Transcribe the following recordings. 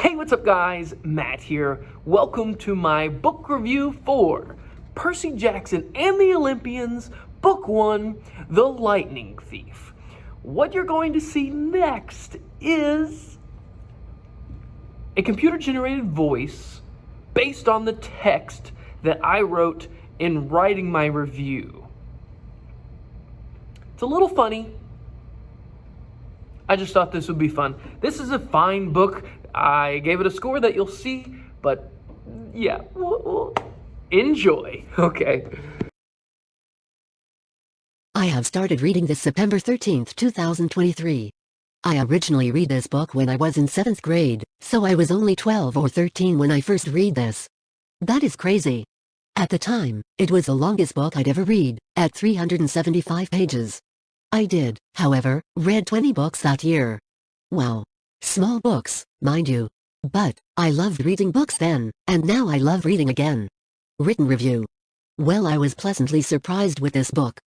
Hey, what's up guys? Matt here. Welcome to my book review for Percy Jackson and the Olympians, Book 1, The Lightning Thief. What you're going to see next is a computer-generated voice based on the text that I wrote in writing my review. It's a little funny. I just thought this would be fun. This is a fine book. I gave it a score that you'll see, but yeah, enjoy. Okay. I have started reading this September 13th, 2023. I originally read this book when I was in 7th grade, so I was only 12 or 13 when I first read this. That is crazy. At the time, it was the longest book I'd ever read, at 375 pages. I did, however, read 20 books that year. Wow. Small books, mind you. But, I loved reading books then, and now I love reading again. Written review. Well, I was pleasantly surprised with this book.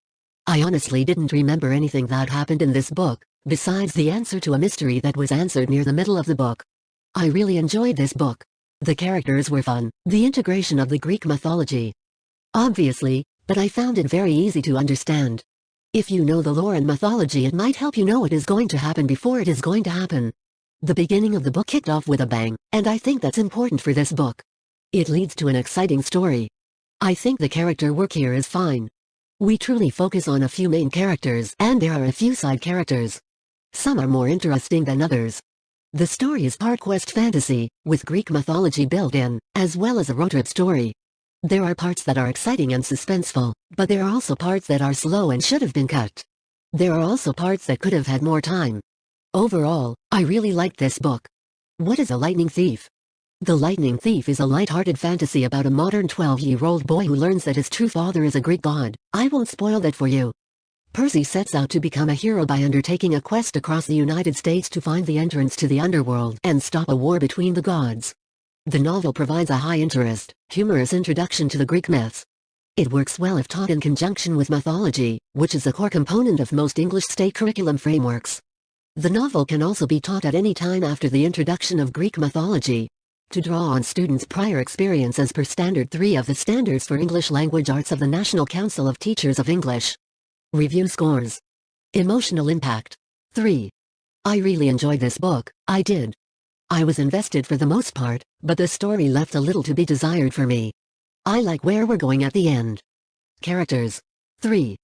I honestly didn't remember anything that happened in this book, besides the answer to a mystery that was answered near the middle of the book. I really enjoyed this book. The characters were fun, the integration of the Greek mythology. Obviously, but I found it very easy to understand. If you know the lore and mythology, it might help you know what is going to happen before it is going to happen. The beginning of the book kicked off with a bang, and I think that's important for this book. It leads to an exciting story. I think the character work here is fine. We truly focus on a few main characters, and there are a few side characters. Some are more interesting than others. The story is part quest fantasy, with Greek mythology built in, as well as a road trip story. There are parts that are exciting and suspenseful, but there are also parts that are slow and should have been cut. There are also parts that could have had more time. Overall, I really liked this book. What is a lightning thief? The Lightning Thief is a light-hearted fantasy about a modern 12-year-old boy who learns that his true father is a Greek god. I won't spoil that for you. Percy sets out to become a hero by undertaking a quest across the United States to find the entrance to the underworld and stop a war between the gods. The novel provides a high-interest, humorous introduction to the Greek myths. It works well if taught in conjunction with mythology, which is a core component of most English state curriculum frameworks. The novel can also be taught at any time after the introduction of Greek mythology, to draw on students' prior experience as per Standard 3 of the Standards for English Language Arts of the National Council of Teachers of English. Review scores. Emotional impact. 3. I really enjoyed this book, I did. I was invested for the most part, but the story left a little to be desired for me. I like where we're going at the end. Characters. 3.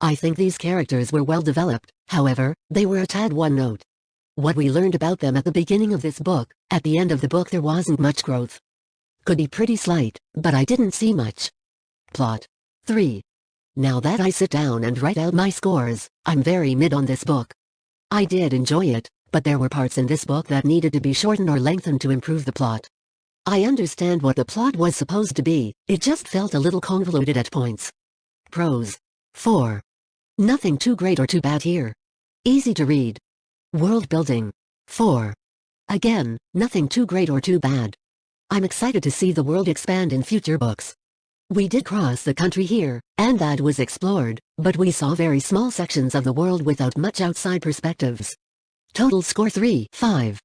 I think these characters were well developed, however, they were a tad one note. What we learned about them at the beginning of this book, at the end of the book there wasn't much growth. Could be pretty slight, but I didn't see much. Plot. 3. Now that I sit down and write out my scores, I'm very mid on this book. I did enjoy it, but there were parts in this book that needed to be shortened or lengthened to improve the plot. I understand what the plot was supposed to be, it just felt a little convoluted at points. Prose. 4. Nothing too great or too bad here. Easy to read. World building. 4. Again, nothing too great or too bad. I'm excited to see the world expand in future books. We did cross the country here, and that was explored, but we saw very small sections of the world without much outside perspectives. Total score 3/5.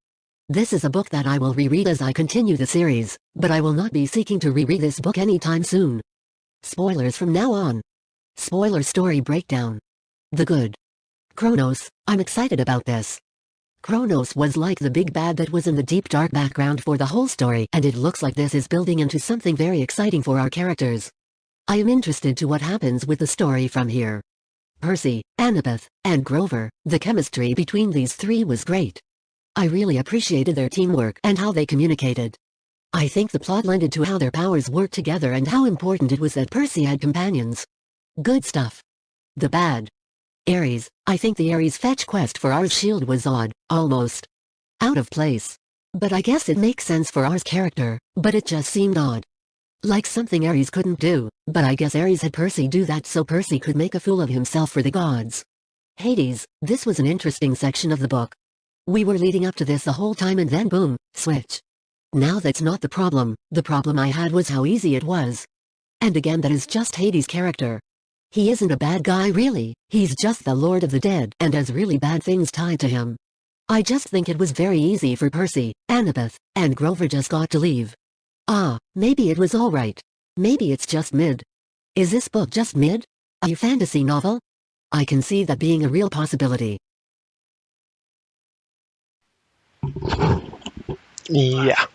This is a book that I will reread as I continue the series, but I will not be seeking to reread this book anytime soon. Spoilers from now on. Spoiler story breakdown. The Good. Kronos, I'm excited about this. Kronos was like the big bad that was in the deep dark background for the whole story, and it looks like this is building into something very exciting for our characters. I am interested to what happens with the story from here. Percy, Annabeth, and Grover, the chemistry between these three was great. I really appreciated their teamwork and how they communicated. I think the plot lended to how their powers worked together and how important it was that Percy had companions. Good stuff. The bad. Ares, I think the Ares fetch quest for Ars' shield was odd, almost out of place. But I guess it makes sense for Ars' character, but it just seemed odd. Like something Ares couldn't do, but I guess Ares had Percy do that so Percy could make a fool of himself for the gods. Hades, this was an interesting section of the book. We were leading up to this the whole time and then boom, switch. Now that's not the problem I had was how easy it was. And again that is just Hades' character. He isn't a bad guy really, he's just the Lord of the Dead and has really bad things tied to him. I just think it was very easy for Percy, Annabeth, and Grover just got to leave. Ah, maybe it was alright. Maybe it's just mid. Is this book just mid? A fantasy novel? I can see that being a real possibility. Yeah.